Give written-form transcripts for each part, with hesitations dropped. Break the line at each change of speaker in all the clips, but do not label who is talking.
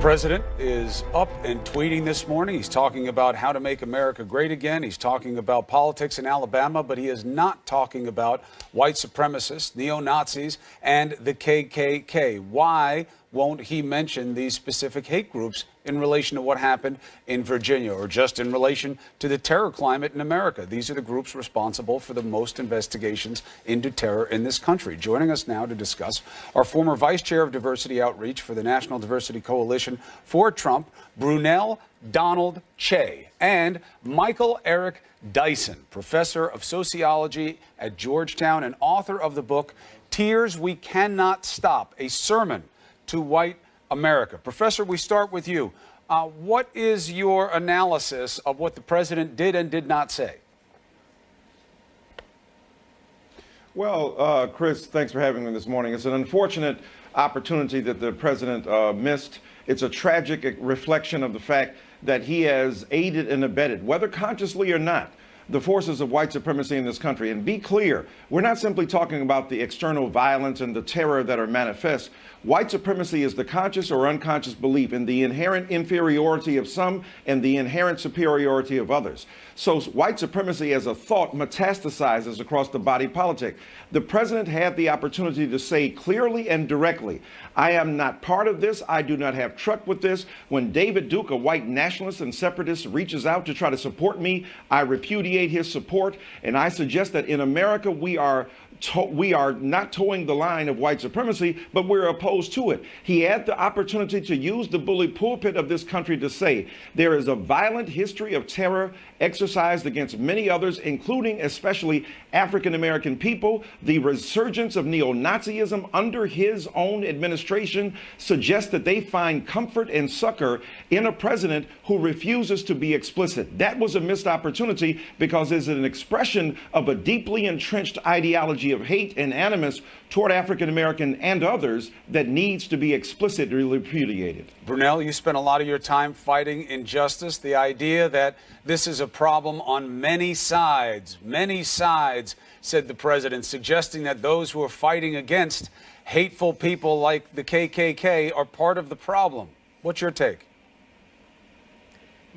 President is up and tweeting this morning. He's talking about how to make America great again. He's talking about politics in Alabama, but he is not talking about white supremacists, neo-Nazis, and the KKK. Why won't he mention these specific hate groups in relation to what happened in Virginia, or just in relation to the terror climate in America? These are the groups responsible for the most investigations into terror in this country. Joining us now to discuss our former Vice Chair of Diversity Outreach for the National Diversity Coalition for Trump, Brunel Donald Che, and Michael Eric Dyson, professor of sociology at Georgetown and author of the book, Tears We Cannot Stop, a sermon to white America. Professor, we start with you. What is your analysis of what the president did and did not say?
Well, Chris, thanks for having me this morning. It's an unfortunate opportunity that the president missed. It's a tragic reflection of the fact that he has aided and abetted, whether consciously or not, the forces of white supremacy in this country. And be clear, we're not simply talking about the external violence and the terror that are manifest. White supremacy is the conscious or unconscious belief in the inherent inferiority of some and the inherent superiority of others. So white supremacy as a thought metastasizes across the body politic. The president had the opportunity to say clearly and directly, I am not part of this. I do not have truck with this. When David Duke, a white nationalist and separatist, reaches out to try to support me, I repudiate his support. And I suggest that in America, we are not towing the line of white supremacy, but we're opposed to it. He had the opportunity to use the bully pulpit of this country to say there is a violent history of terror exercised against many others, including especially African-American people. The resurgence of neo-Nazism under his own administration suggests that they find comfort and succor in a president who refuses to be explicit. That was a missed opportunity because it's an expression of a deeply entrenched ideology of hate and animus toward African-American and others that needs to be explicitly repudiated.
Brunel, you spent a lot of your time fighting injustice, the idea that this is a problem on many sides, said the president, suggesting that those who are fighting against hateful people like the KKK are part of the problem. What's your take?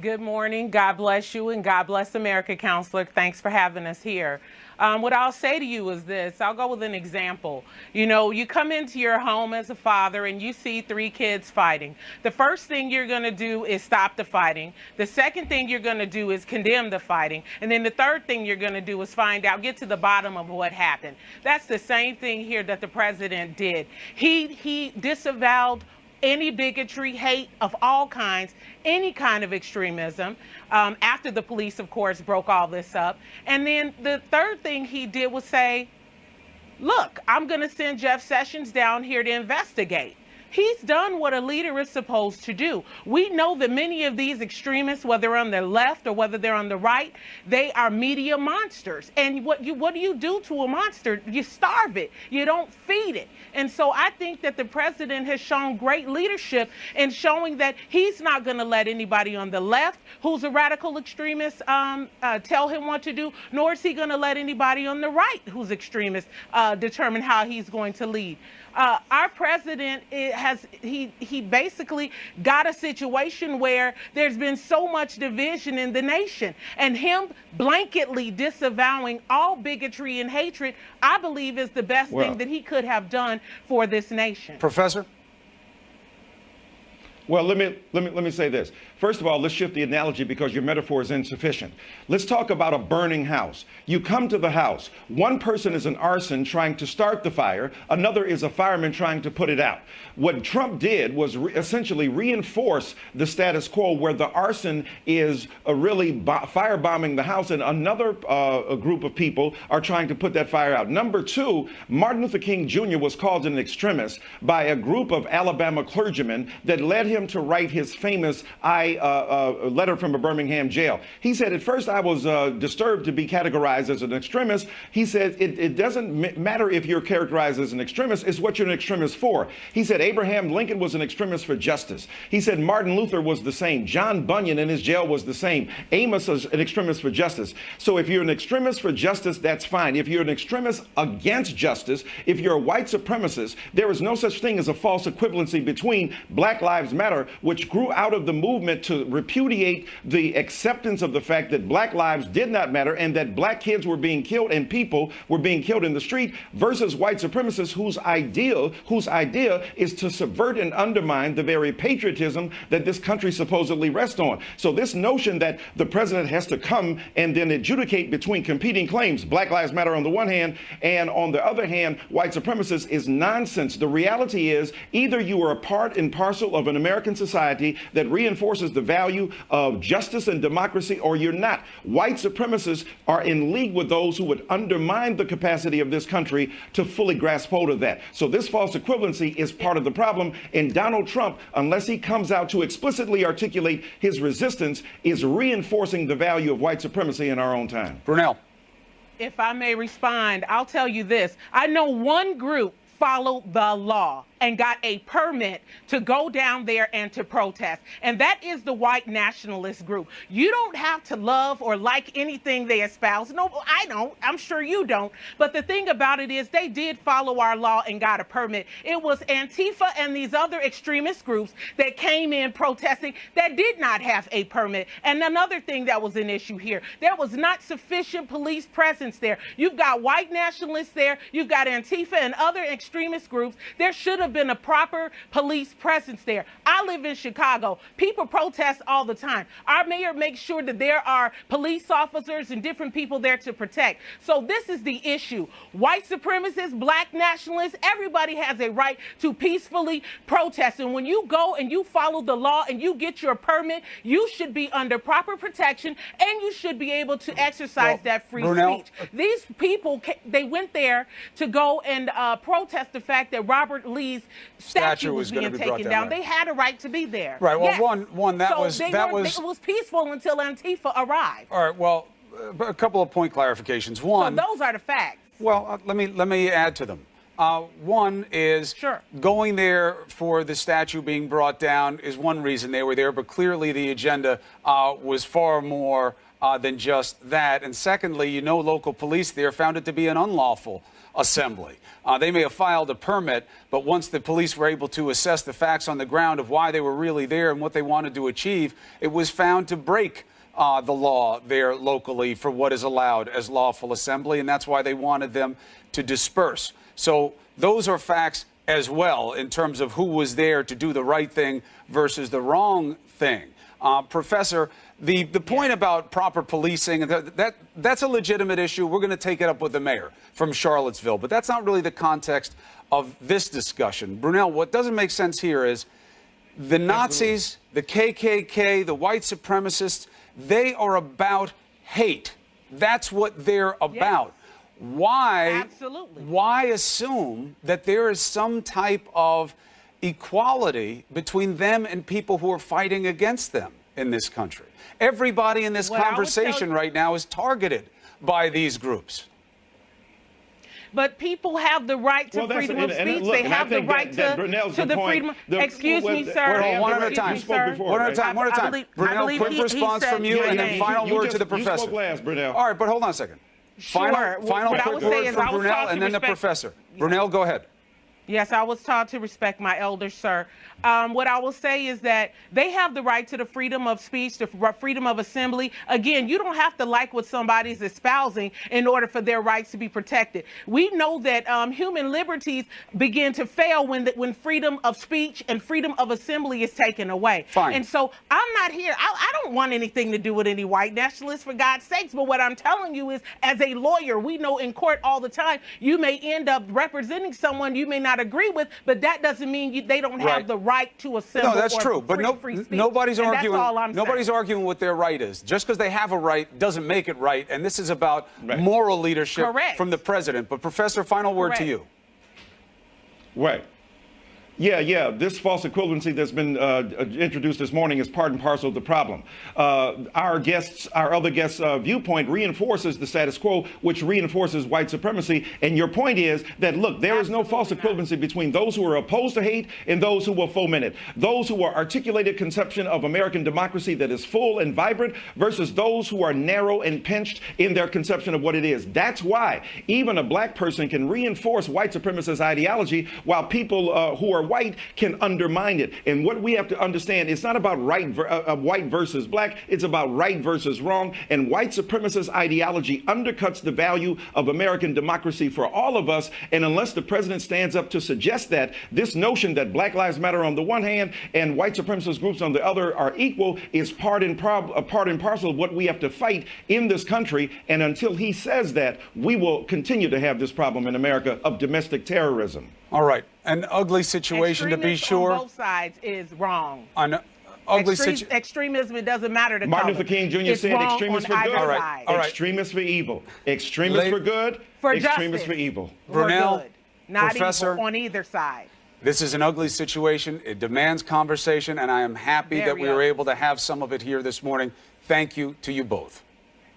Good morning. God bless you, and God bless America, Counselor. Thanks for having us here. What I'll say to you is this. I'll go with an example. You know, you come into your home as a father and you see 3 kids fighting. The first thing you're going to do is stop the fighting. The second thing you're going to do is condemn the fighting. And then the third thing you're going to do is find out, get to the bottom of what happened. That's the same thing here that the president did. He disavowed any bigotry, hate of all kinds, any kind of extremism, after the police, of course, broke all this up. And then the third thing he did was say, look, I'm going to send Jeff Sessions down here to investigate. He's done what a leader is supposed to do. We know that many of these extremists, whether on the left or whether they're on the right, they are media monsters. And what do you do to a monster? You starve it. You don't feed it. And so I think that the president has shown great leadership in showing that he's not going to let anybody on the left who's a radical extremist tell him what to do, nor is he going to let anybody on the right who's extremist determine how he's going to lead. Our president he basically got a situation where there's been so much division in the nation, and him blanketly disavowing all bigotry and hatred, I believe, is the best thing that he could have done for this nation.
Professor?
Well, let me say this. First of all, let's shift the analogy because your metaphor is insufficient. Let's talk about a burning house. You come to the house. One person is an arson trying to start the fire. Another is a fireman trying to put it out. What Trump did was essentially reinforce the status quo where the arson is really firebombing the house, and another group of people are trying to put that fire out. Number 2, Martin Luther King Jr. was called an extremist by a group of Alabama clergymen that led him to write his famous letter from a Birmingham jail. He said, at first I was disturbed to be categorized as an extremist. He said, it doesn't matter if you're characterized as an extremist, it's what you're an extremist for. He said, Abraham Lincoln was an extremist for justice. He said, Martin Luther was the same. John Bunyan in his jail was the same. Amos was an extremist for justice. So if you're an extremist for justice, that's fine. If you're an extremist against justice, if you're a white supremacist, there is no such thing as a false equivalency between Black Lives Matter Matter, which grew out of the movement to repudiate the acceptance of the fact that black lives did not matter and that black kids were being killed and people were being killed in the street, versus white supremacists whose idea is to subvert and undermine the very patriotism that this country supposedly rests on. So this notion that the president has to come and then adjudicate between competing claims, Black Lives Matter on the one hand, and on the other hand, white supremacists, is nonsense. The reality is either you are a part and parcel of an American society that reinforces the value of justice and democracy, or you're not. White supremacists are in league with those who would undermine the capacity of this country to fully grasp hold of that. So this false equivalency is part of the problem, and Donald Trump, unless he comes out to explicitly articulate his resistance, is reinforcing the value of white supremacy in our own time.
Brunel.
If I may respond, I'll tell you this. I know one group followed the law and got a permit to go down there and to protest. And that is the white nationalist group. You don't have to love or like anything they espouse. No, I don't. I'm sure you don't. But the thing about it is they did follow our law and got a permit. It was Antifa and these other extremist groups that came in protesting that did not have a permit. And another thing that was an issue here, there was not sufficient police presence there. You've got white nationalists there. You've got Antifa and other extremist groups. There should have been a proper police presence there. I live in Chicago. People protest all the time. Our mayor makes sure that there are police officers and different people there to protect. So this is the issue. White supremacists, black nationalists, everybody has a right to peacefully protest. And when you go and you follow the law and you get your permit, you should be under proper protection and you should be able to exercise that free speech. These people, they went there to go and protest the fact that Robert Lee's statue was being taken down. They had a right to be there.
Right. Well, yes.
It was peaceful until Antifa arrived.
All right. Well, a couple of point clarifications. One.
So those are the facts.
Well, let me add to them. One is going there for the statue being brought down is one reason they were there, but clearly the agenda was far more than just that. And secondly, local police there found it to be an unlawful assembly. They may have filed a permit, but once the police were able to assess the facts on the ground of why they were really there and what they wanted to achieve, it was found to break the law there locally for what is allowed as lawful assembly, and that's why they wanted them to disperse. So those are facts as well in terms of who was there to do the right thing versus the wrong thing. Professor, the point about proper policing, that's a legitimate issue. We're going to take it up with the mayor from Charlottesville, but that's not really the context of this discussion. Brunel, what doesn't make sense here is the Nazis, the KKK, the white supremacists, they are about hate. That's what they're about. Yes. Why assume that there is some type of equality between them and people who are fighting against them in this country? Everybody in this conversation right now is targeted by these groups.
But people have the right to freedom of speech. They have the right to the freedom. Excuse me, sir.
One at a time. One at a time. Brunel, quick response from you, and then final word to the professor.
You spoke last, Brunel.
All right, but hold on a second. Final quick word from Brunel, and then the professor. Brunel, go ahead.
Yes, I was taught to respect my elders, sir. What I will say is that they have the right to the freedom of speech, the freedom of assembly. Again, you don't have to like what somebody's espousing in order for their rights to be protected. We know that human liberties begin to fail when freedom of speech and freedom of assembly is taken away.
Fine.
And so I'm not here. I don't want anything to do with any white nationalists, for God's sakes. But what I'm telling you is, as a lawyer, we know in court all the time, you may end up representing someone you may not agree with, but that doesn't mean they don't have the right to assemble.
No, that's true. But nobody's arguing. Nobody's arguing what their right is. Just because they have a right doesn't make it right. And this is about moral leadership from the president. But Professor, final word to you.
Right. Yeah. This false equivalency that's been introduced this morning is part and parcel of the problem. Our other guests' viewpoint reinforces the status quo, which reinforces white supremacy. And your point is that, look, there is no false equivalency between those who are opposed to hate and those who will foment it. Those who are articulated conception of American democracy that is full and vibrant versus those who are narrow and pinched in their conception of what it is. That's why even a black person can reinforce white supremacist ideology while people who are white can undermine it. And what we have to understand, it's not about white versus black. It's about right versus wrong. And white supremacist ideology undercuts the value of American democracy for all of us. And unless the president stands up to suggest that, this notion that Black Lives Matter on the one hand and white supremacist groups on the other are equal is part and parcel of what we have to fight in this country. And until he says that, we will continue to have this problem in America of domestic terrorism.
All right. An ugly situation, to be sure.
On both sides is wrong.
An ugly situation.
Extremism, it doesn't matter to
Martin Luther King Jr. said extremists for good,
all right.
extremists for evil. Extremists for good, extremists for evil.
Brunel,
not
Professor,
evil on either side.
This is an ugly situation. It demands conversation, and I am happy that we were able to have some of it here this morning. Thank you to you both.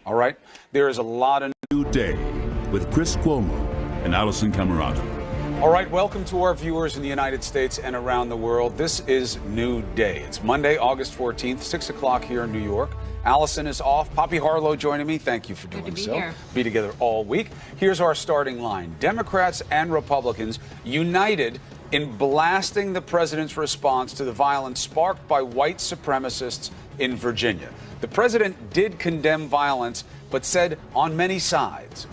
All right? There is a lot of
New Day with Chris Cuomo and Allison Camerata.
All right, welcome to our viewers in the United States and around the world. This is New Day. It's Monday, August 14th, 6 o'clock here in New York. Allison is off. Poppy Harlow joining me. Thank you for doing so.
Here.
Be together all week. Here's our starting line. Democrats and Republicans united in blasting the president's response to the violence sparked by white supremacists in Virginia. The president did condemn violence, but said on many sides,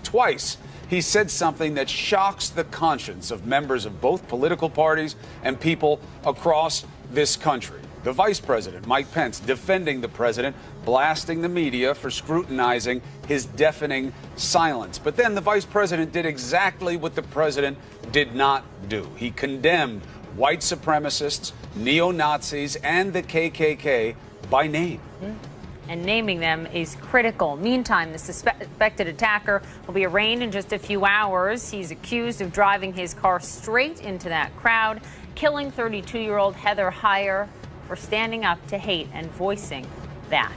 twice, he said something that shocks the conscience of members of both political parties and people across this country. The vice president, Mike Pence, defending the president, blasting the media for scrutinizing his deafening silence. But then the vice president did exactly what the president did not do. He condemned white supremacists, neo-Nazis, and the KKK by name.
And naming them is critical. Meantime, the suspected attacker will be arraigned in just a few hours. He's accused of driving his car straight into that crowd, killing 32-year-old Heather Heyer for standing up to hate and voicing that.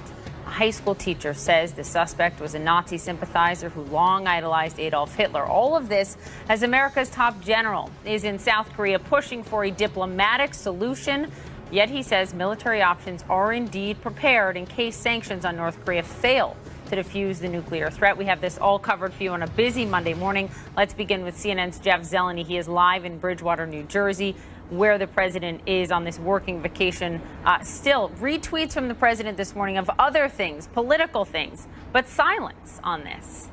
A high school teacher says the suspect was a Nazi sympathizer who long idolized Adolf Hitler. All of this as America's top general is in South Korea pushing for a diplomatic solution. Yet he says military options are indeed prepared in case sanctions on North Korea fail to defuse the nuclear threat. We have this all covered for you on a busy Monday morning. Let's begin with CNN's Jeff Zeleny. He is live in Bridgewater, New Jersey, where the president is on this working vacation. Still, retweets from the president this morning of other things, political things, but silence on this.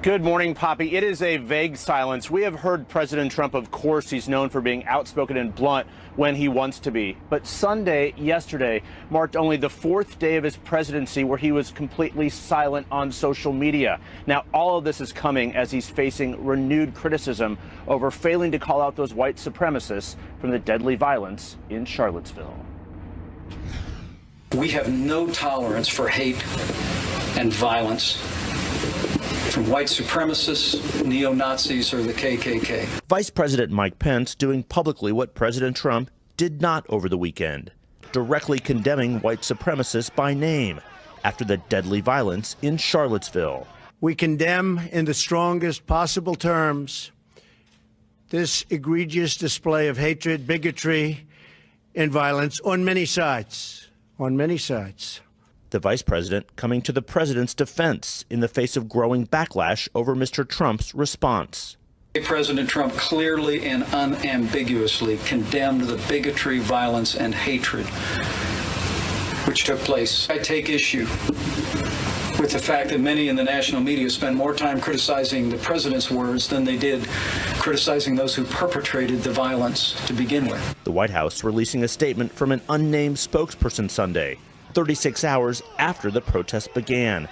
Good morning, Poppy. It is a vague silence. We have heard President Trump, of course, he's known for being outspoken and blunt when he wants to be. But Sunday, yesterday, marked only the fourth day of his presidency where he was completely silent on social media. Now, all of this is coming as he's facing renewed criticism over failing to call out those white supremacists from the deadly violence in Charlottesville.
We have no tolerance for hate and violence from white supremacists, neo-Nazis, or the KKK.
Vice President Mike Pence doing publicly what President Trump did not over the weekend, directly condemning white supremacists by name after the deadly violence in Charlottesville.
We condemn in the strongest possible terms this egregious display of hatred, bigotry, and violence on many sides, The vice president coming to the president's defense in the face of growing backlash over Mr. Trump's response.
President Trump clearly and unambiguously condemned the bigotry, violence, and hatred which took place. I take issue with the fact that many in the national media spend more time criticizing the president's words than they did criticizing those who perpetrated the violence to begin with.
The White House releasing a statement from an unnamed spokesperson Sunday, 36 hours after the protests began,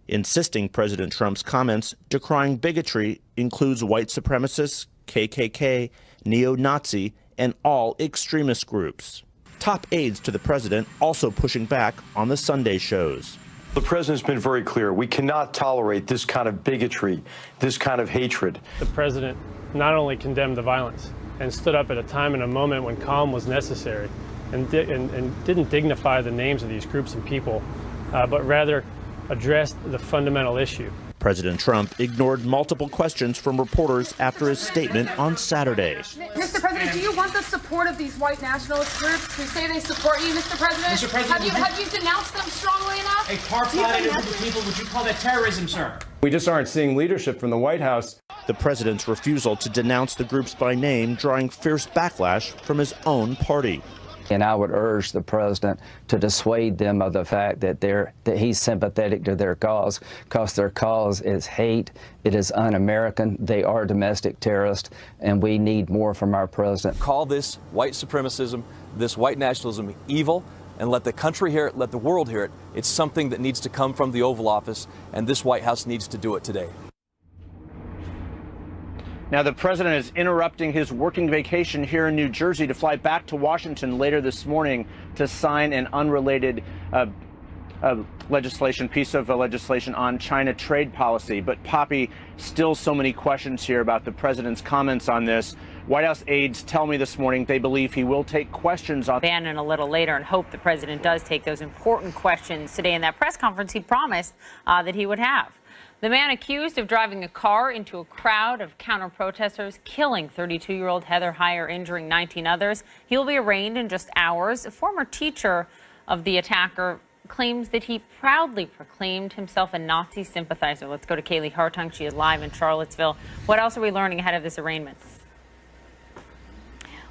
insisting President Trump's comments decrying bigotry includes white supremacists, KKK, neo-Nazi, and all extremist groups. Top aides to the president also pushing back on the Sunday shows.
The president's been very clear. We cannot tolerate this kind of bigotry, this kind of hatred.
The president not only condemned the violence and stood up at a time and a moment when calm was necessary, and didn't dignify the names of these groups and people, but rather addressed the fundamental issue.
President Trump ignored multiple questions from reporters after his statement on Saturday.
Mr. President, do you want the support of these white nationalist groups who say they support you, Mr. President?
Mr. President,
have you denounced them strongly enough?
A car-plotted group of people, would you call that terrorism, sir?
We just aren't seeing leadership from the White House.
The president's refusal to denounce the groups by name drawing fierce backlash from his own party.
And I would urge the president to dissuade them of the fact that he's sympathetic to their cause, because their cause is hate. It is un-American. They are domestic terrorists, and we need more from our president.
Call this white supremacism, this white nationalism evil, and let the country hear it, let the world hear it. It's something that needs to come from the Oval Office, and this White House needs to do it today.
Now, the president is interrupting his working vacation here in New Jersey to fly back to Washington later this morning to sign an unrelated piece of legislation on China trade policy. But, Poppy, still so many questions here about the president's comments on this. White House aides tell me this morning they believe he will take questions on
Bannon a little later and hope the president does take those important questions today in that press conference he promised that he would have. The man accused of driving a car into a crowd of counter-protesters, killing 32-year-old Heather Heyer, injuring 19 others. He will be arraigned in just hours. A former teacher of the attacker claims that he proudly proclaimed himself a Nazi sympathizer. Let's go to Kaylee Hartung. She is live in Charlottesville. What else are we learning ahead of this arraignment?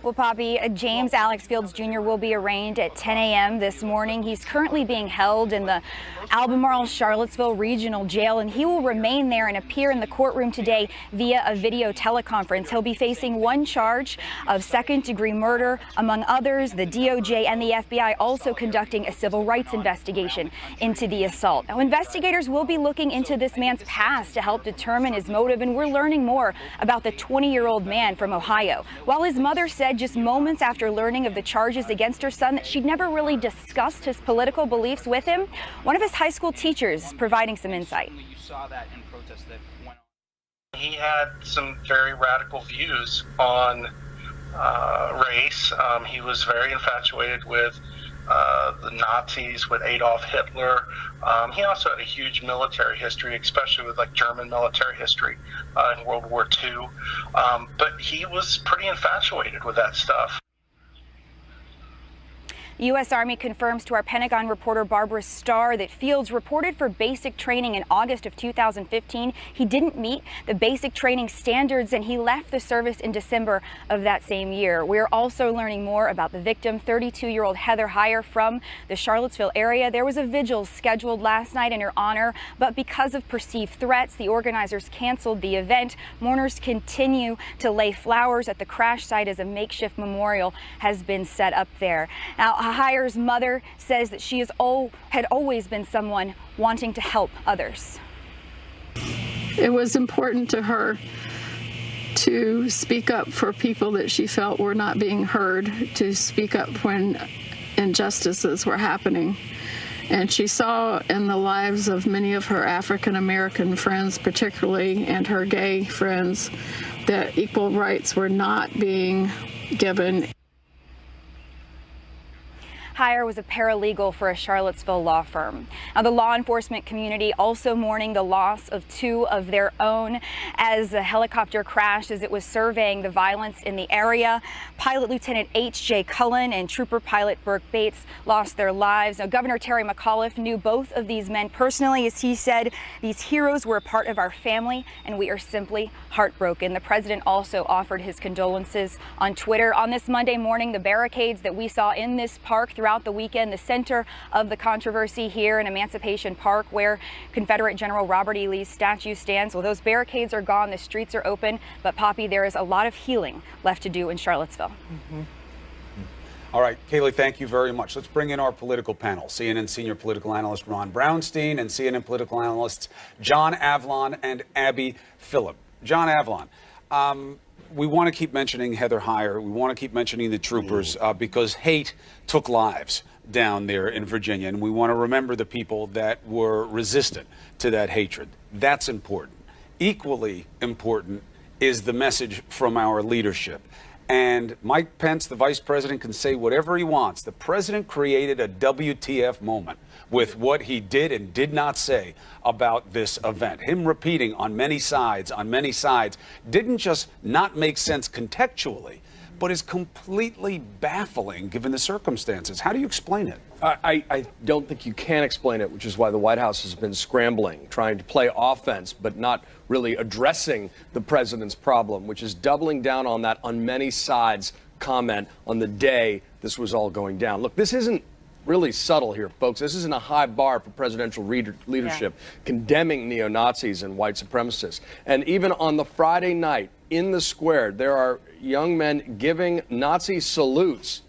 Well, Poppy, James Alex Fields Jr. will be arraigned at 10 a.m. this morning. He's currently being held in the Albemarle Charlottesville Regional Jail, and he will remain there and appear in the courtroom today via a video teleconference. He'll be facing one charge of second-degree murder. Among others, the DOJ and the FBI also conducting a civil rights investigation into the assault. Now, investigators will be looking into this man's past to help determine his motive, and we're learning more about the 20-year-old man from Ohio. While his mother said just moments after learning of the charges against her son that she'd never really discussed his political beliefs with him, one of his high school teachers is providing some insight.
You saw that in protest that went on. He had some very radical views on race. He was very infatuated with the Nazis, with Adolf Hitler. He also had a huge military history, especially with like German military history in World War II. But he was pretty infatuated with that stuff.
The U.S. Army confirms to our Pentagon reporter Barbara Starr that Fields reported for basic training in August of 2015. He didn't meet the basic training standards and he left the service in December of that same year. We're also learning more about the victim, 32-year-old Heather Heyer from the Charlottesville area. There was a vigil scheduled last night in her honor, but because of perceived threats, the organizers canceled the event. Mourners continue to lay flowers at the crash site as a makeshift memorial has been set up there. Now, Heyer's mother says that she had always been someone wanting to help others.
It was important to her to speak up for people that she felt were not being heard, to speak up when injustices were happening. And she saw in the lives of many of her African American friends, particularly, and her gay friends, that equal rights were not being given.
Heyer was a paralegal for a Charlottesville law firm. Now, the law enforcement community also mourning the loss of two of their own as a helicopter crashed as it was surveying the violence in the area. Pilot Lieutenant H.J. Cullen and Trooper Pilot Burke Bates lost their lives. Now, Governor Terry McAuliffe knew both of these men personally. As he said, these heroes were a part of our family and we are simply heartbroken. The president also offered his condolences on Twitter. On this Monday morning, the barricades that we saw in this park throughout the weekend, the center of the controversy here in Emancipation Park, where Confederate General Robert E. Lee's statue stands. Well, those barricades are gone, the streets are open, but Poppy, there is a lot of healing left to do in Charlottesville.
All right, Kaylee, thank you very much. Let's bring in our political panel. CNN senior political analyst Ron Brownstein and CNN political analysts John Avlon and Abby Phillip. John Avlon, we want to keep mentioning Heather Heyer. We want to keep mentioning the troopers because hate took lives down there in Virginia. And we want to remember the people that were resistant to that hatred. That's important. Equally important is the message from our leadership. And Mike Pence, the vice president, can say whatever he wants. The president created a WTF moment with what he did and did not say about this event. Him repeating on many sides, didn't just not make sense contextually, but is completely baffling given the circumstances. How do you explain it?
I don't think you can explain it, which is why the White House has been scrambling, trying to play offense, but not really addressing the president's problem, which is doubling down on that on many sides comment on the day this was all going down. Look, this isn't really subtle here, folks. This isn't a high bar for presidential leadership, condemning neo-Nazis and white supremacists. And even on the Friday night in the square, there are young men giving Nazi salutes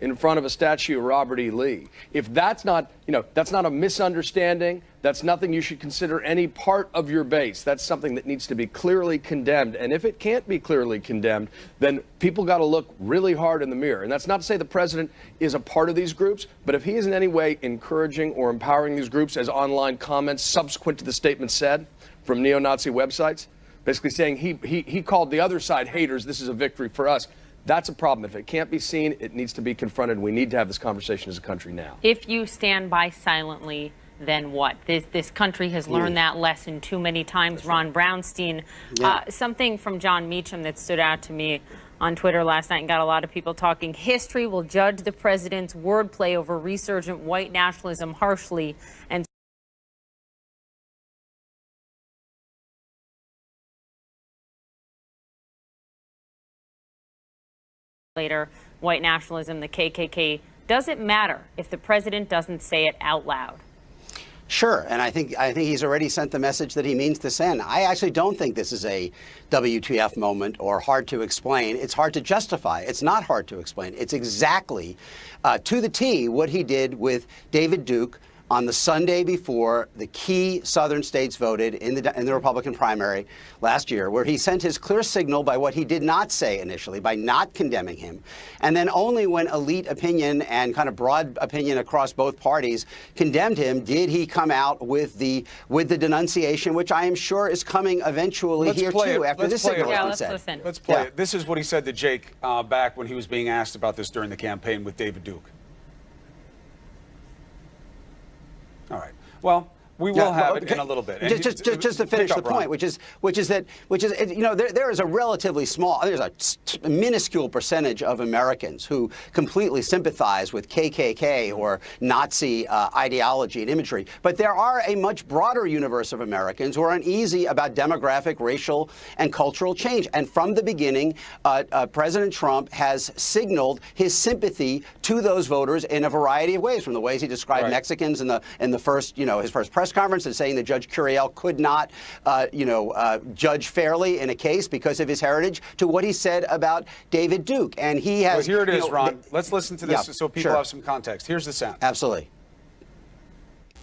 in front of a statue of Robert E. Lee. If that's not, that's not a misunderstanding, that's nothing you should consider any part of your base. That's something that needs to be clearly condemned. And if it can't be clearly condemned, then people got to look really hard in the mirror. And that's not to say the president is a part of these groups, but if he is in any way encouraging or empowering these groups, as online comments subsequent to the statement said from neo-Nazi websites, basically saying he called the other side haters, this is a victory for us. That's a problem. If it can't be seen, it needs to be confronted. We need to have this conversation as a country now.
If you stand by silently, then what? This country has learned that lesson too many times. Ron Brownstein, something from John Meacham that stood out to me on Twitter last night and got a lot of people talking. History will judge the president's wordplay over resurgent white nationalism harshly, and later, white nationalism, the KKK. Does it matter if the president doesn't say it out loud?
Sure, and I think he's already sent the message that he means to send. I actually don't think this is a WTF moment or hard to explain. It's hard to justify. It's not hard to explain. It's exactly to the T what he did with David Duke on the Sunday before the key southern states voted in the Republican primary last year, where he sent his clear signal by what he did not say initially, by not condemning him. And then only when elite opinion and kind of broad opinion across both parties condemned him did he come out with the denunciation, which I am sure is coming eventually here too, after this signal has been said.
Let's play it. This is what he said to Jake back when he was being asked about this during the campaign with David Duke. All right. Well, we will have it in a little bit.
Just to finish the point, which is there is a relatively small, there's a minuscule percentage of Americans who completely sympathize with KKK or Nazi ideology and imagery, but there are a much broader universe of Americans who are uneasy about demographic, racial, and cultural change. And from the beginning, President Trump has signaled his sympathy to those voters in a variety of ways, from the ways he described Mexicans in the first, his first press conference, and saying that Judge Curiel could not, judge fairly in a case because of his heritage, to what he said about David Duke. And he has.
Well, here it is, Ron. Let's listen to this so people have some context. Here's the sound.
Absolutely.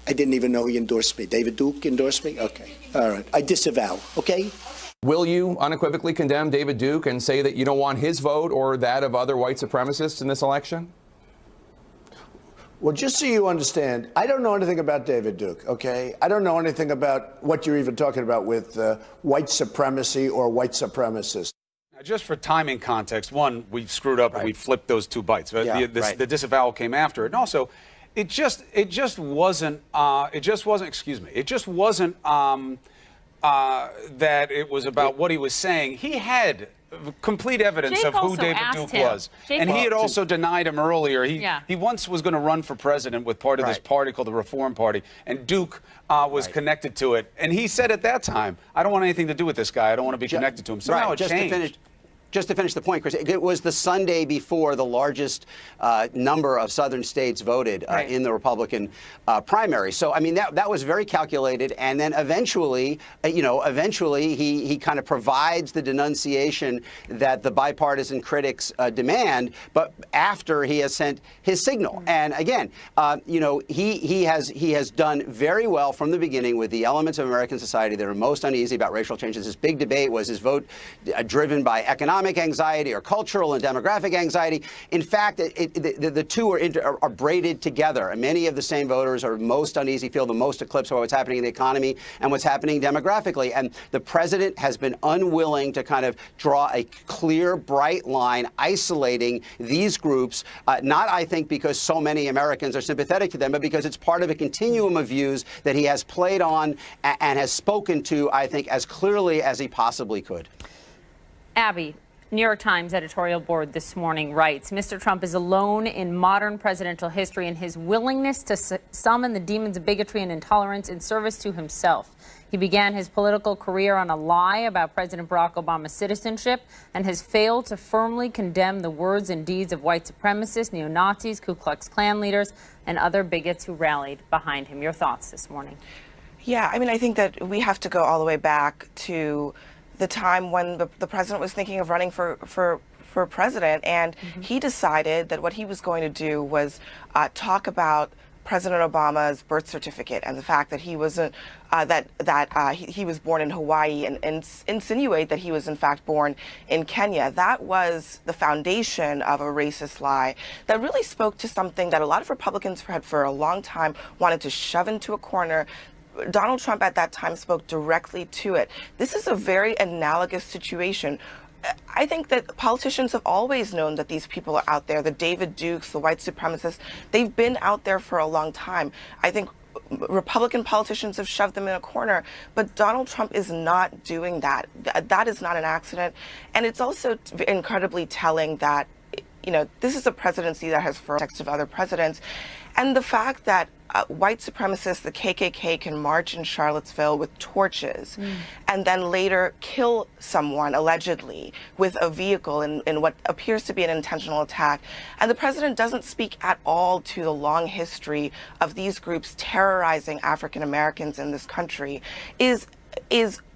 I didn't even know he endorsed me. David Duke endorsed me? Okay. All right. I disavow. Okay?
Will you unequivocally condemn David Duke and say that you don't want his vote or that of other white supremacists in this election?
Well, just so you understand, I don't know anything about David Duke, okay? I don't know anything about what you're even talking about with white supremacy or white supremacists.
Now, just for timing context, one, we screwed up and we flipped those two bites. The disavowal came after it. And also, it just wasn't that it was about what he was saying. He had complete evidence of who David Duke was. And he had also denied him earlier. He once was going to run for president with part of this party called the Reform Party, and Duke was connected to it. And he said at that time, I don't want anything to do with this guy. I don't want to be connected to him. Somehow it changed.
Just to finish the point, Chris, it was the Sunday before the largest number of southern states voted in the Republican primary. So, I mean, that was very calculated. And then eventually, he kind of provides the denunciation that the bipartisan critics demand, but after he has sent his signal. And again, he has done very well from the beginning with the elements of American society that are most uneasy about racial changes. This big debate was his vote driven by economic economic anxiety or cultural and demographic anxiety. In fact, the two are braided together. And many of the same voters are most uneasy, feel the most eclipsed by what's happening in the economy and what's happening demographically. And the president has been unwilling to kind of draw a clear, bright line isolating these groups, not, I think, because so many Americans are sympathetic to them, but because it's part of a continuum of views that he has played on and has spoken to, I think, as clearly as he possibly could.
Abby, New York Times editorial board this morning writes, Mr. Trump is alone in modern presidential history in his willingness to summon the demons of bigotry and intolerance in service to himself. He began his political career on a lie about President Barack Obama's citizenship and has failed to firmly condemn the words and deeds of white supremacists, neo-Nazis, Ku Klux Klan leaders, and other bigots who rallied behind him. Your thoughts this morning?
Yeah, I mean, I think that we have to go all the way back to the time when the president was thinking of running for president, and he decided that what he was going to do was talk about President Obama's birth certificate and the fact that he wasn't he was born in Hawaii, and insinuate that he was in fact born in Kenya. That was the foundation of a racist lie that really spoke to something that a lot of Republicans had for a long time wanted to shove into a corner. Donald Trump at that time spoke directly to it. This is a very analogous situation. I think that politicians have always known that these people are out there, the David Dukes, the white supremacists. They've been out there for a long time. I think Republican politicians have shoved them in a corner, but Donald Trump is not doing that. That is not an accident. And it's also incredibly telling that, you know, this is a presidency that has first text of other presidents. And the fact that white supremacists, the KKK, can march in Charlottesville with torches and then later kill someone, allegedly, with a vehicle in what appears to be an intentional attack. And the president doesn't speak at all to the long history of these groups terrorizing African Americans in this country is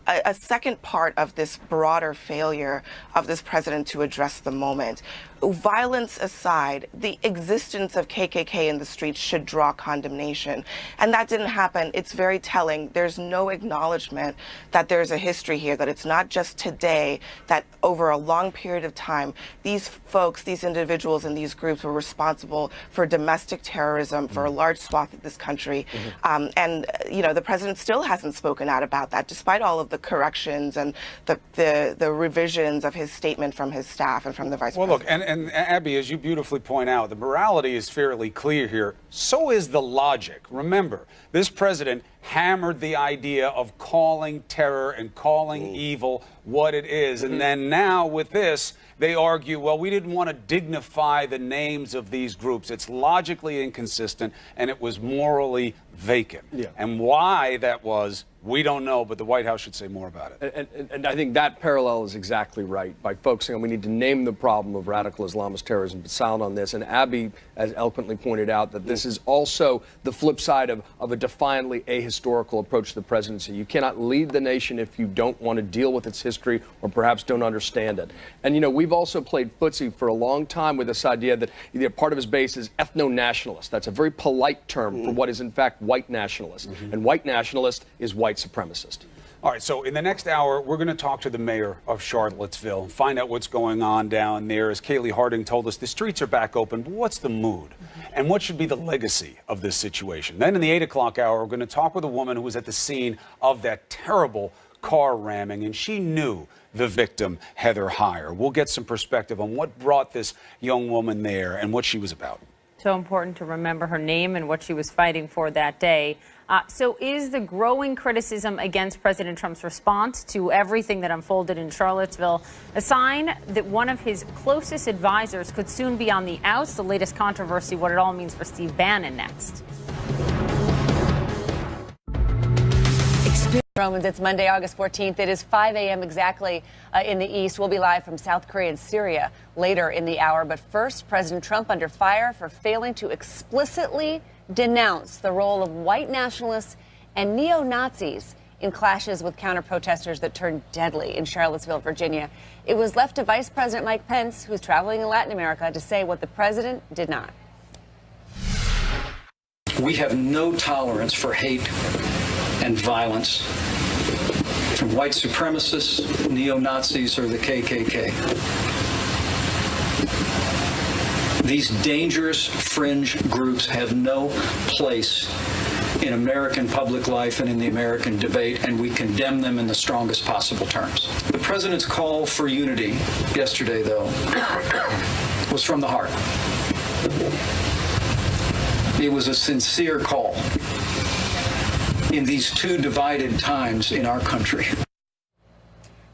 a second part of this broader failure of this president to address the moment. Violence aside, the existence of KKK in the streets should draw condemnation. And that didn't happen. It's very telling. There's no acknowledgement that there's a history here, that it's not just today, that over a long period of time, these folks, these individuals in these groups were responsible for domestic terrorism for a large swath of this country. And, you know, the president still hasn't spoken out about that, despite all of the corrections and the revisions of his statement from his staff and from the vice president.
Well, look, and Abby, as you beautifully point out, the morality is fairly clear here. So is the logic. Remember, this president hammered the idea of calling terror and calling evil what it is. And then now with this, they argue, well, we didn't want to dignify the names of these groups. It's logically inconsistent, and it was morally vacant. And why that was, we don't know, but the White House should say more about it.
And I think that parallel is exactly right. By focusing on, we need to name the problem of radical Islamist terrorism, but silent on this. And Abby has eloquently pointed out that this is also the flip side of a defiantly ahistorical approach to the presidency. You cannot lead the nation if you don't want to deal with its history or perhaps don't understand it. And, you know, we've also played footsie for a long time with this idea that part of his base is ethno-nationalist. That's a very polite term for what is, in fact, white nationalist. And white nationalist is white supremacist.
All right, so in the next hour, we're going to talk to the mayor of Charlottesville, find out what's going on down there. As Kaylee Harding told us, the streets are back open, but what's the mood? And what should be the legacy of this situation? Then in the 8 o'clock hour, we're going to talk with a woman who was at the scene of that terrible car ramming, and she knew the victim, Heather Heyer. We'll get some perspective on what brought this young woman there and what she was about.
So important to remember her name and what she was fighting for that day. So is the growing criticism against President Trump's response to everything that unfolded in Charlottesville a sign that one of his closest advisors could soon be on the outs? The latest controversy, what it all means for Steve Bannon next.
Romans, it's Monday, August 14th. It is 5 a.m. exactly in the East. We'll be live from South Korea and Syria later in the hour. But first, President Trump under fire for failing to explicitly denounce the role of white nationalists and neo-Nazis in clashes with counter-protesters that turned deadly in Charlottesville, Virginia. It was left to Vice President Mike Pence, who's traveling in Latin America, to say what the president did not.
We have no tolerance for hate and violence from white supremacists, neo-Nazis, or the KKK. These dangerous fringe groups have no place in American public life and in the American debate, and we condemn them in the strongest possible terms. The president's call for unity yesterday, though, was from the heart. It was a sincere call in these two divided times in our country.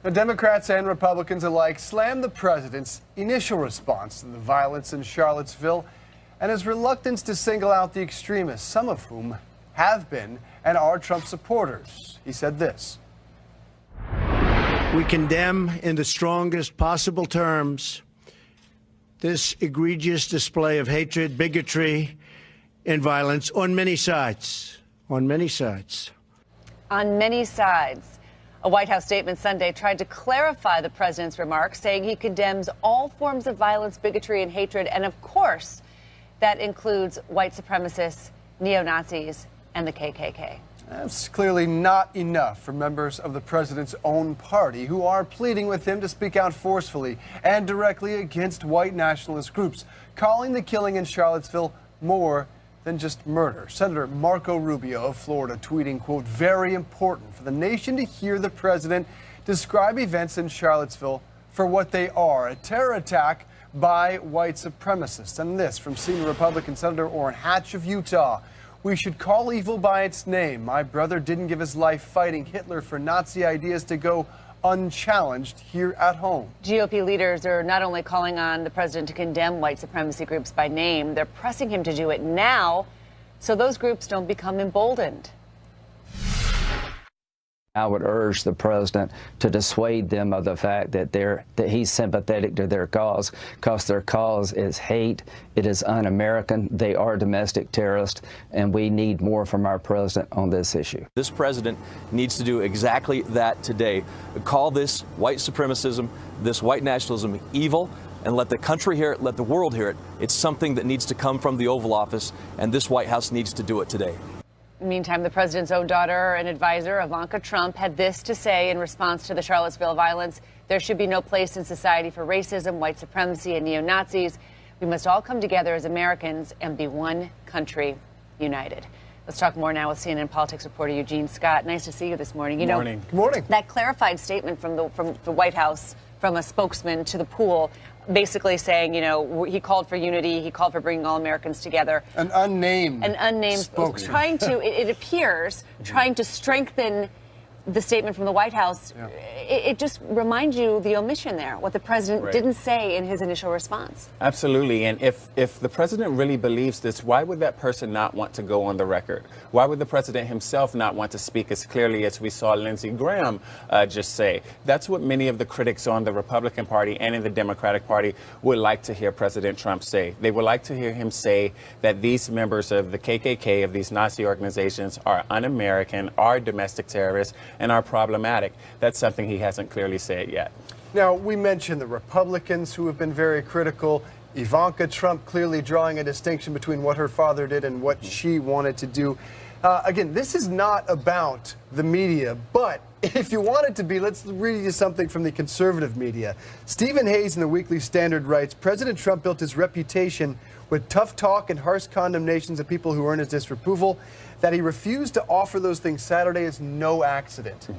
Now, Democrats and Republicans alike slammed the president's initial response to the violence in Charlottesville and his reluctance to single out the extremists, some of whom have been and are Trump supporters. He said this.
We condemn in the strongest possible terms this egregious display of hatred, bigotry, and violence on many sides. On many sides.
On many sides. A White House statement Sunday tried to clarify the president's remarks, saying he condemns all forms of violence, bigotry, and hatred. And of course, that includes white supremacists, neo-Nazis, and the KKK.
That's clearly not enough for members of the president's own party who are pleading with him to speak out forcefully and directly against white nationalist groups, calling the killing in Charlottesville more than just murder. Senator Marco Rubio of Florida tweeting, quote, very important for the nation to hear the president describe events in Charlottesville for what they are, a terror attack by white supremacists. And this from senior Republican Senator Orrin Hatch of Utah. We should call evil by its name. My brother didn't give his life fighting Hitler for Nazi ideas to go unchallenged here at home.
GOP leaders are not only calling on the president to condemn white supremacy groups by name, they're pressing him to do it now so those groups don't become emboldened.
I would urge the president to dissuade them of the fact that he's sympathetic to their cause, because their cause is hate. It is un-American. They are domestic terrorists, and we need more from our president on this issue.
This president needs to do exactly that today. Call this white supremacism, this white nationalism evil, and let the country hear it, let the world hear it. It's something that needs to come from the Oval Office, and this White House needs to do it today.
Meantime, the president's own daughter and advisor, Ivanka Trump, had this to say in response to the Charlottesville violence. There should be no place in society for racism, white supremacy, and neo-Nazis. We must all come together as Americans and be one country united. Let's talk more now with CNN politics reporter Eugene Scott. Nice to see you this morning.
Good morning. Good morning.
That clarified statement from the White House, from a spokesman to the pool, basically saying, you know, he called for unity, he called for bringing all Americans together.
An unnamed
spokesman. Trying to, it appears, trying to strengthen the statement from the White House. Yeah. It just reminds you the omission there, what the president didn't say in his initial response.
Absolutely. And if the president really believes this, why would that person not want to go on the record? Why would the president himself not want to speak as clearly as we saw Lindsey Graham just say? That's what many of the critics on the Republican Party and in the Democratic Party would like to hear President Trump say. They would like to hear him say that these members of the KKK, of these Nazi organizations, are un-American, are domestic terrorists, and are problematic. That's something he hasn't clearly said yet.
Now, we mentioned the Republicans who have been very critical. Ivanka Trump clearly drawing a distinction between what her father did and what she wanted to do. Again, this is not about the media, but if you want it to be, let's read you something from the conservative media. Stephen Hayes in the Weekly Standard writes, President Trump built his reputation with tough talk and harsh condemnations of people who earn his disapproval. That he refused to offer those things Saturday is no accident.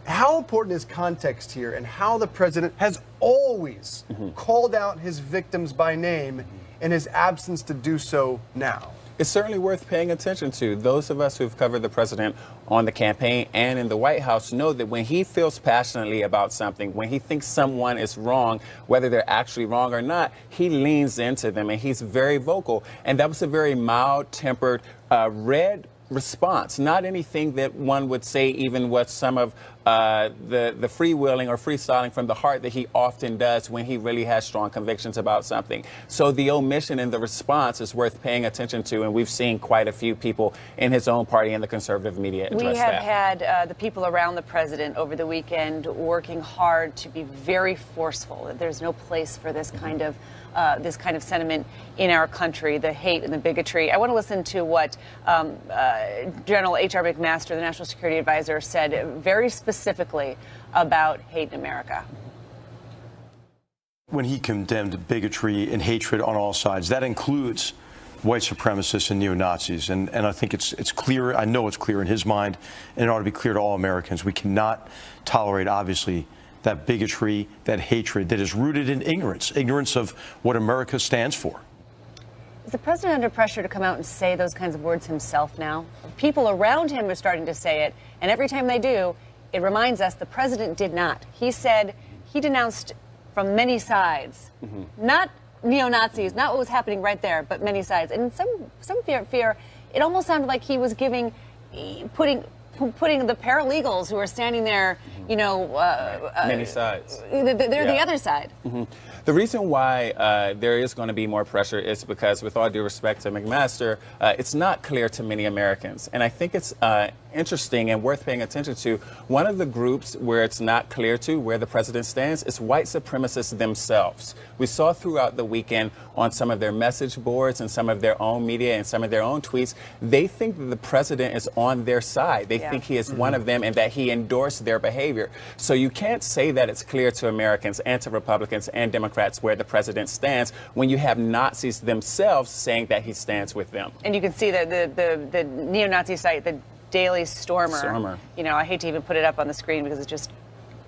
How important is context here, and how the president has always called out his victims by name in his absence to do so now?
It's certainly worth paying attention to. Those of us who've covered the president on the campaign and in the White House know that when he feels passionately about something, when he thinks someone is wrong, whether they're actually wrong or not, he leans into them and he's very vocal. And that was a very mild-tempered, red response, not anything that one would say even was some of the freewheeling or freestyling from the heart that he often does when he really has strong convictions about something. So the omission in the response is worth paying attention to, and we've seen quite a few people in his own party and the conservative media address that.
We have had the people around the president over the weekend working hard to be very forceful. There's no place for this kind of sentiment in our country, the hate and the bigotry. I want to listen to what General H.R. McMaster, the National Security Advisor, said very specifically specifically about hate in America.
When he condemned bigotry and hatred on all sides, that includes white supremacists and neo-Nazis. And I think it's clear, I know it's clear in his mind, and it ought to be clear to all Americans. We cannot tolerate, obviously, that bigotry, that hatred that is rooted in ignorance of what America stands for.
Is the president under pressure to come out and say those kinds of words himself now? People around him are starting to say it, and every time they do, it reminds us the president did not. He said he denounced from many sides, not neo-Nazis, not what was happening right there, but many sides. And in some fear, it almost sounded like he was putting the paralegals who are standing there, you know,
many sides.
They're the other side.
The reason why there is going to be more pressure is because, with all due respect to McMaster, it's not clear to many Americans. And I think it's interesting and worth paying attention to. One of the groups where it's not clear to where the president stands is white supremacists themselves. We saw throughout the weekend on some of their message boards and some of their own media and some of their own tweets, they think that the president is on their side. They think he is one of them and that he endorsed their behavior. So you can't say that it's clear to Americans and to Republicans and Democrats where the president stands when you have Nazis themselves saying that he stands with them.
And you can see that the neo-Nazi site, the Daily Stormer. You know, I hate to even put it up on the screen because it's just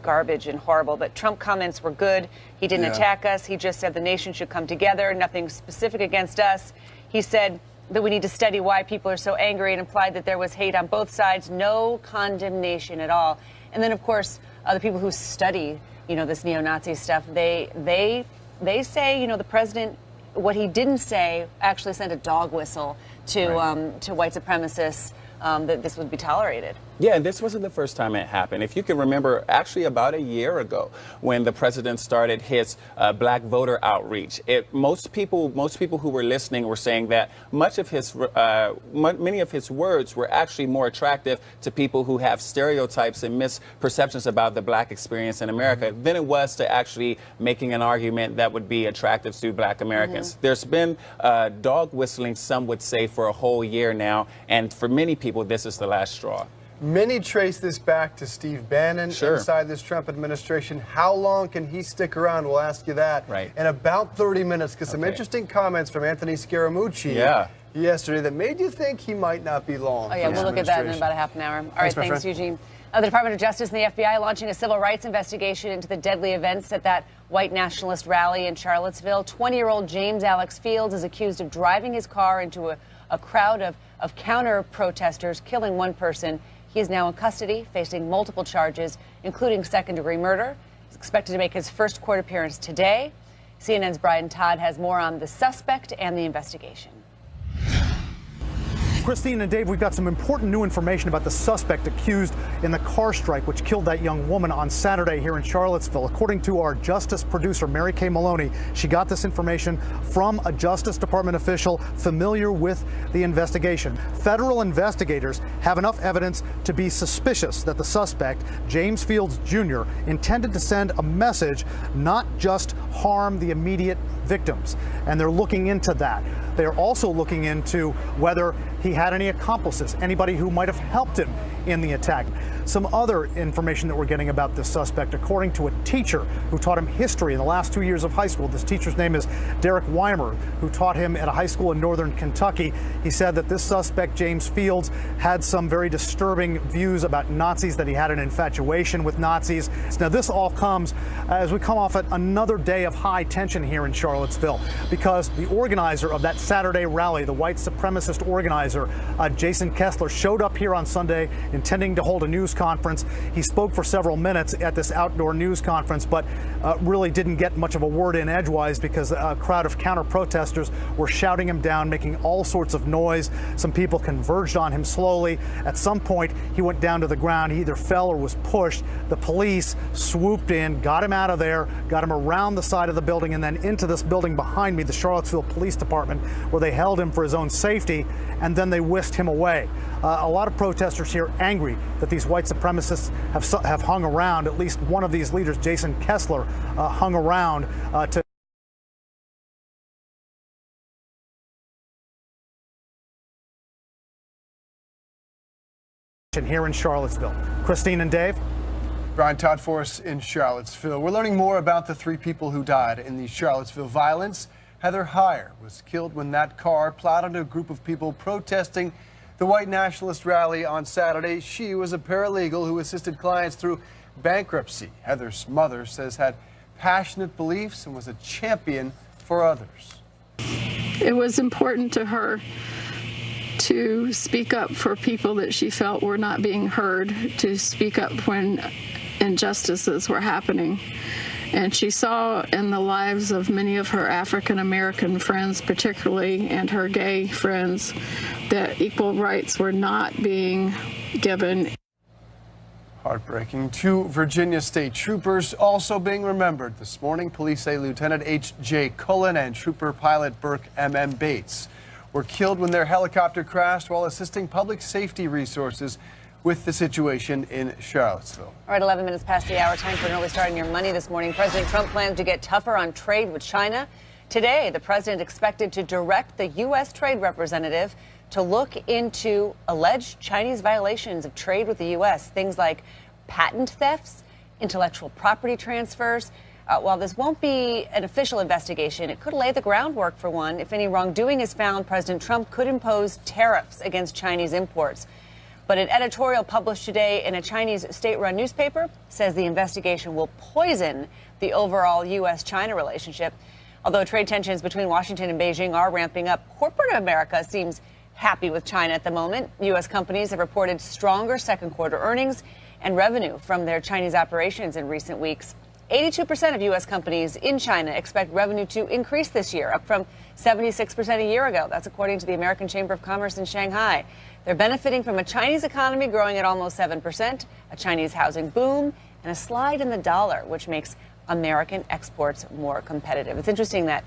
garbage and horrible, but Trump comments were good. He didn't attack us. He just said the nation should come together, nothing specific against us. He said that we need to study why people are so angry and implied that there was hate on both sides, no condemnation at all. And then, of course, the people who study, you know, this neo-Nazi stuff, they say, you know, the president, what he didn't say, actually sent a dog whistle to white supremacists, that this would be tolerated.
Yeah, this wasn't the first time it happened. If you can remember, actually about a year ago, when the president started his black voter outreach, most people who were listening were saying that many of his words were actually more attractive to people who have stereotypes and misperceptions about the black experience in America than it was to actually making an argument that would be attractive to black Americans. There's been dog whistling, some would say, for a whole year now, and for many people, this is the last straw.
Many trace this back to Steve Bannon inside this Trump administration. How long can he stick around? We'll ask you that in about 30 minutes, because some interesting comments from Anthony Scaramucci yesterday that made you think he might not be long.
Oh, yeah, we'll look at that in about a half an hour. All right, thanks, Eugene. The Department of Justice and the FBI launching a civil rights investigation into the deadly events at that white nationalist rally in Charlottesville. 20-year-old James Alex Fields is accused of driving his car into a crowd of counter-protesters, killing one person. He is now in custody, facing multiple charges, including second-degree murder. He's expected to make his first court appearance today. CNN's Brian Todd has more on the suspect and the investigation.
Christine and Dave, we've got some important new information about the suspect accused in the car strike which killed that young woman on Saturday here in Charlottesville. According to our Justice producer, Mary Kay Maloney, she got this information from a Justice Department official familiar with the investigation. Federal investigators have enough evidence to be suspicious that the suspect, James Fields Jr., intended to send a message, not just harm the immediate victims. And they're looking into that. They are also looking into whether he had any accomplices, anybody who might have helped him in the attack. Some other information that we're getting about this suspect, according to a teacher who taught him history in the last 2 years of high school. This teacher's name is Derek Weimer, who taught him at a high school in northern Kentucky. He said that this suspect, James Fields, had some very disturbing views about Nazis, that he had an infatuation with Nazis. Now, this all comes as we come off at another day of high tension here in Charlottesville, because the organizer of that Saturday rally, the white supremacist organizer, Jason Kessler, showed up here on Sunday intending to hold a news conference. He spoke for several minutes at this outdoor news conference, but really didn't get much of a word in edgewise because a crowd of counter-protesters were shouting him down, making all sorts of noise. Some people converged on him slowly. At some point, he went down to the ground. He either fell or was pushed. The police swooped in, got him out of there, got him around the side of the building, and then into this building behind me, the Charlottesville Police Department, where they held him for his own safety, and then they whisked him away. A lot of protesters here angry that these white supremacists have hung around. At least one of these leaders, Jason Kessler, hung around to here in Charlottesville. Christine and Dave.
Brian Todd for us in Charlottesville. We're learning more about the 3 people who died in the Charlottesville violence. Heather Heyer was killed when that car plowed into a group of people protesting the white nationalist rally on Saturday. She was a paralegal who assisted clients through bankruptcy. Heather's mother says had passionate beliefs and was a champion for others.
It was important to her to speak up for people that she felt were not being heard, to speak up when injustices were happening. And she saw in the lives of many of her African American friends particularly, and her gay friends, that equal rights were not being given.
Heartbreaking. 2 Virginia state troopers also being remembered this morning. Police say Lieutenant H.J. Cullen and Trooper Pilot Burke M.M. Bates were killed when their helicopter crashed while assisting public safety resources with the situation in Charlottesville.
All right, 11 minutes past the hour. Time for an early start in your money this morning. President Trump plans to get tougher on trade with China. Today, the president expected to direct the U.S. trade representative to look into alleged Chinese violations of trade with the U.S., things like patent thefts, intellectual property transfers. While this won't be an official investigation, it could lay the groundwork for one. If any wrongdoing is found, President Trump could impose tariffs against Chinese imports. But an editorial published today in a Chinese state-run newspaper says the investigation will poison the overall U.S.-China relationship. Although trade tensions between Washington and Beijing are ramping up, corporate America seems happy with China at the moment. U.S. companies have reported stronger second-quarter earnings and revenue from their Chinese operations in recent weeks. 82% of U.S. companies in China expect revenue to increase this year, up from 76% a year ago. That's according to the American Chamber of Commerce in Shanghai. They're benefiting from a Chinese economy growing at almost 7%, a Chinese housing boom, and a slide in the dollar, which makes American exports more competitive. It's interesting that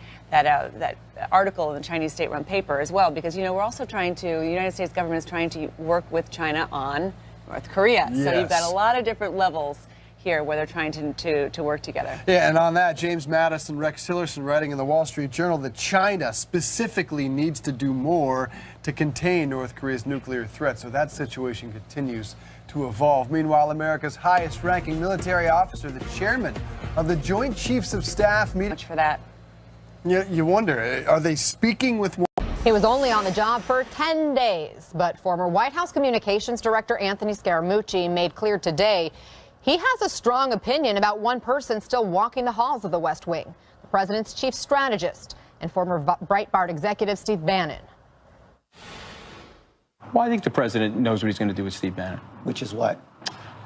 article in the Chinese state-run paper as well, because, you know, the United States government is trying to work with China on North Korea.
Yes.
So you've got a lot of different levels here where they're trying to work together.
Yeah, and on that, James Madison, Rex Tillerson writing in the Wall Street Journal that China specifically needs to do more to contain North Korea's nuclear threat. So that situation continues to evolve. Meanwhile, America's highest-ranking military officer, the chairman of the Joint Chiefs of Staff meeting.
Much for that.
Yeah, you wonder, are they speaking with one?
He was only on the job for 10 days, but former White House Communications Director Anthony Scaramucci made clear today he has a strong opinion about one person still walking the halls of the West Wing, the president's chief strategist and former Breitbart executive Steve Bannon.
Well, I think the president knows what he's going to do with Steve Bannon.
Which is what?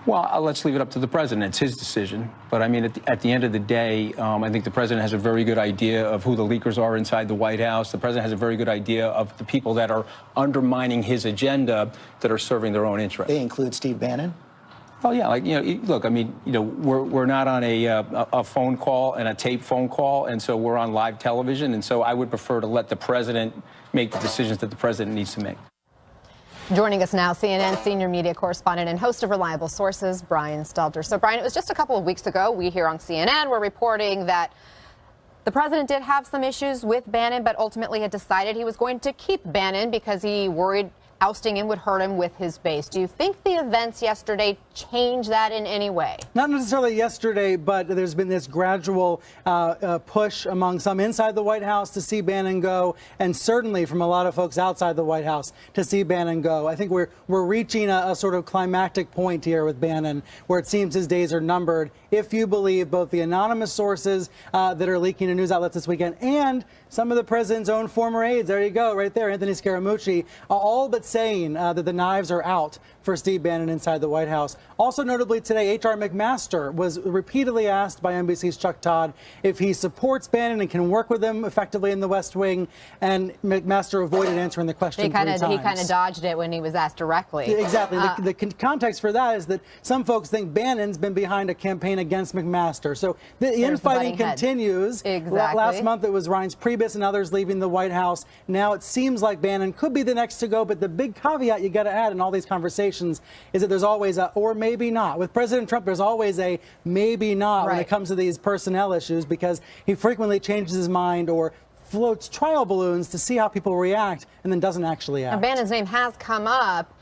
Well, let's leave it up to the president. It's his decision. But I mean, at the end of the day, I think the president has a very good idea of who the leakers are inside the White House. The president has a very good idea of the people that are undermining his agenda that are serving their own interests.
They include Steve Bannon?
Oh, yeah. Like, you know, look, I mean, you know, we're not on a phone call and a tape phone call, and so we're on live television. And so I would prefer to let the president make the decisions that the president needs to make.
Joining us now, CNN senior media correspondent and host of Reliable Sources, Brian Stelter. So, Brian, it was just a couple of weeks ago, we here on CNN were reporting that the president did have some issues with Bannon, but ultimately had decided he was going to keep Bannon because he worried ousting him would hurt him with his base. Do you think the events yesterday changed that in any way?
Not necessarily yesterday, but there's been this gradual push among some inside the White House to see Bannon go, and certainly from a lot of folks outside the White House to see Bannon go. I think we're reaching a sort of climactic point here with Bannon, where it seems his days are numbered, if you believe both the anonymous sources that are leaking to news outlets this weekend and some of the president's own former aides. There you go, right there, Anthony Scaramucci, all but saying that the knives are out for Steve Bannon inside the White House. Also notably today, H.R. McMaster was repeatedly asked by NBC's Chuck Todd if he supports Bannon and can work with him effectively in the West Wing, and McMaster avoided answering the question
He kind
times.
of dodged it when he was asked directly.
Exactly. The context for that is that some folks think Bannon's been behind a campaign against McMaster. So the infighting continues.
Exactly.
Last month it was Reince Priebus and others leaving the White House. Now it seems like Bannon could be the next to go, but the big caveat you got to add in all these conversations is that there's always a or maybe not. With President Trump, there's always a maybe not when it comes to these personnel issues, because he frequently changes his mind or floats trial balloons to see how people react and then doesn't actually act.
Now, Bannon's name has come up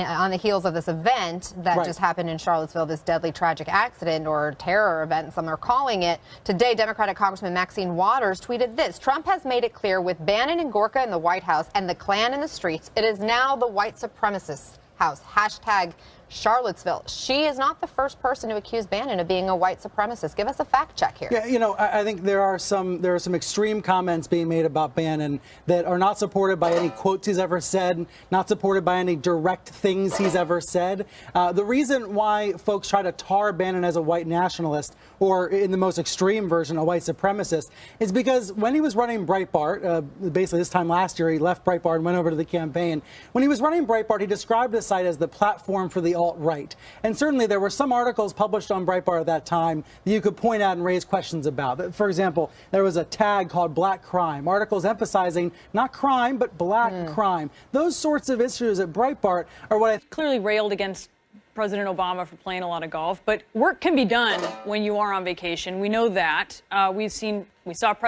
on the heels of this event that just happened in Charlottesville, this deadly tragic accident or terror event, some are calling it. Today, Democratic Congressman Maxine Waters tweeted this: Trump has made it clear with Bannon and Gorka in the White House and the Klan in the streets, it is now the white supremacist house. Hashtag Charlottesville. She is not the first person to accuse Bannon of being a white supremacist. Give us a fact check here.
Yeah, you know, I think there are some extreme comments being made about Bannon that are not supported by any quotes he's ever said, not supported by any direct things he's ever said. The reason why folks try to tar Bannon as a white nationalist, or in the most extreme version, a white supremacist, is because when he was running Breitbart, basically this time last year, he left Breitbart and went over to the campaign. When he was running Breitbart, he described the site as the platform for the alt-right. And certainly there were some articles published on Breitbart at that time that you could point out and raise questions about. For example, there was a tag called Black Crime, articles emphasizing not crime, but black crime. Those sorts of issues at Breitbart are what I
clearly railed against President Obama for playing a lot of golf, but work can be done when you are on vacation. We know that. We saw President